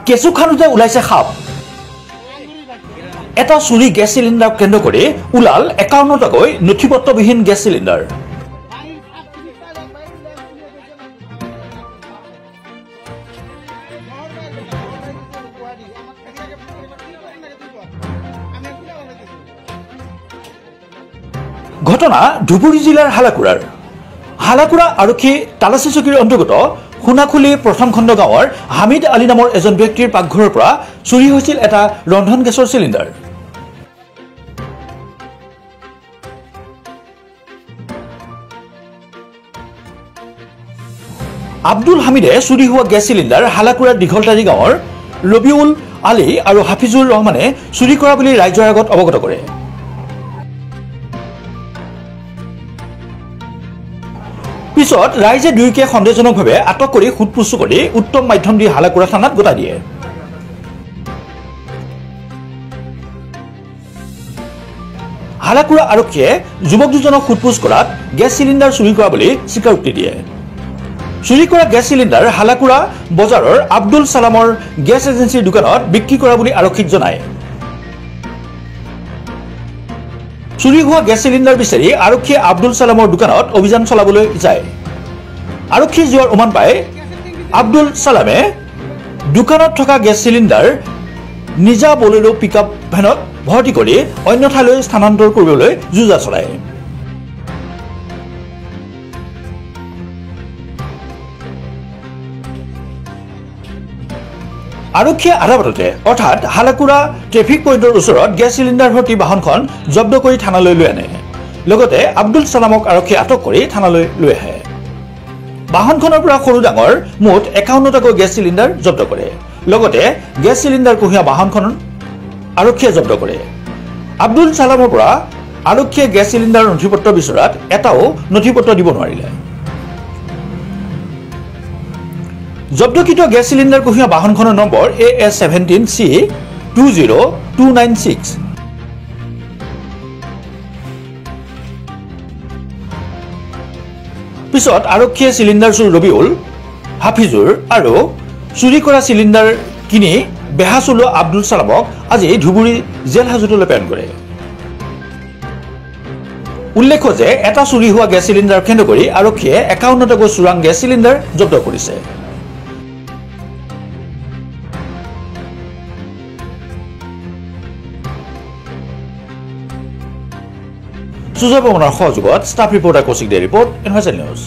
কেঁচু খানোতে ওলাইছে সাপ এটা চুৰি গেছ চিলিণ্ডাৰ কেন্দ্ৰ কৰি ওলাল ৫১টাকৈ নথিপত্ৰবিহীন গেছ চিলিণ্ডাৰ ঘটনা ধুবুৰী জিলাৰ হালাকুৰা আৰক্ষী তালাচী চকীৰ অন্তৰ্গত সোণাখুলি প্ৰথম খণ্ড গাঁৱৰ হামিদ আলী নামৰ এজন ব্যক্তিৰ পাকঘৰৰ পৰা চুৰি হৈছিল এটা ৰন্ধন গেছৰ চিলিণ্ডাৰ আব্দুল হামিদে চুৰি হোৱা গেছ চিলিণ্ডাৰ হালাকুৰাৰ দীঘলতাৰী গাঁৱৰ ৰবিউল আলী আৰু হাফিজুৰ ৰহমানে চুৰি কৰা বুলি ৰাইজৰ আগত অৱগত কৰে পিছত ৰাইজে দুয়োকে সন্দেহজনকভাৱে আটক কৰি সোধপোছ কৰি উত্তম মাধ্যম দি হালাকুৰা থানাত গোটাই দিয়ে হালাকুৰা আৰক্ষীয়ে যুৱক দুজনক সোধপোছ কৰাত গেছ চিলিণ্ডাৰ চুৰি কৰা বুলি স্বীকাৰোক্তি দিয়ে চুৰি কৰা গেছ চিলিণ্ডাৰ হালাকুৰা বজাৰৰ আব্দুল সালামৰ গেছ এজেন্সিৰ দোকানত বিক্ৰী কৰা বুলি আৰক্ষীক জনায় চুৰি হোৱা গেছ চিলিণ্ডাৰ বিচাৰি আৰক্ষীয়ে আব্দুল সালামৰ দোকানত অভিযান চলাবলৈ যায় আৰক্ষী যোৱাৰ উমান পাই আব্দুল সালামে দোকানত থকা গেছ চিলিণ্ডাৰ নিজা বলেৰো পিকআপ ভেনত ভৰ্তি কৰি অন্য ঠাইলৈ স্থানান্তৰ কৰিবলৈ যোজা চলায় আৰক্ষীয়ে আদাবততে অৰ্থাৎ হালাকুৰা ট্ৰেফিক পইণ্টৰ ওচৰত গেছ চিলিণ্ডাৰ ভৰ্তি বাহনখন জব্দ কৰি থানালৈ লৈ আনে লগতে আব্দুল সালামক আৰক্ষীয়ে আটক কৰি থানালৈ লৈ আহে বাহনখনৰ পৰা সৰু ডাঙৰ মুঠ ৫১টাকৈ গেছ চিলিণ্ডাৰ জব্দ কৰে লগতে গেছ চিলিণ্ডাৰ কঢ়িয়া বাহনখন আৰক্ষীয়ে জব্দ কৰে আব্দুল সালামৰ পৰা আৰক্ষীয়ে গেছ চিলিণ্ডাৰৰ নথিপত্ৰ বিচৰাত এটাও নথিপত্ৰ দিব নোৱাৰিলে জব্দকৃত গেছ চিলিণ্ডাৰ কঢ়িয়া বাহনখনৰ নম্বৰ AS17C20296 পিছত আৰক্ষীয়ে চিলিণ্ডাৰ চুৰ ৰবিউল হাফিজুৰ আৰু চুৰি কৰা চিলিণ্ডাৰ কিনি বেহা চলোৱা আব্দুল সালামক আজি ধুবুৰী জেল হাজতলৈ প্ৰেৰণ কৰে উল্লেখ্য যে এটা চুৰি হোৱা গেছ চিলিণ্ডাৰ কেন্দ্ৰ কৰি আৰক্ষীয়ে ৫১টাকৈ চোৰাং গেছ চিলিণ্ডাৰ জব্দ কৰিছে সুজয় বৰ্মনৰ সহযোগত ষ্টাফ ৰিপৰ্টাৰ কৌশিক দে ৰিপৰ্ট ইনভাইচেল নিউজ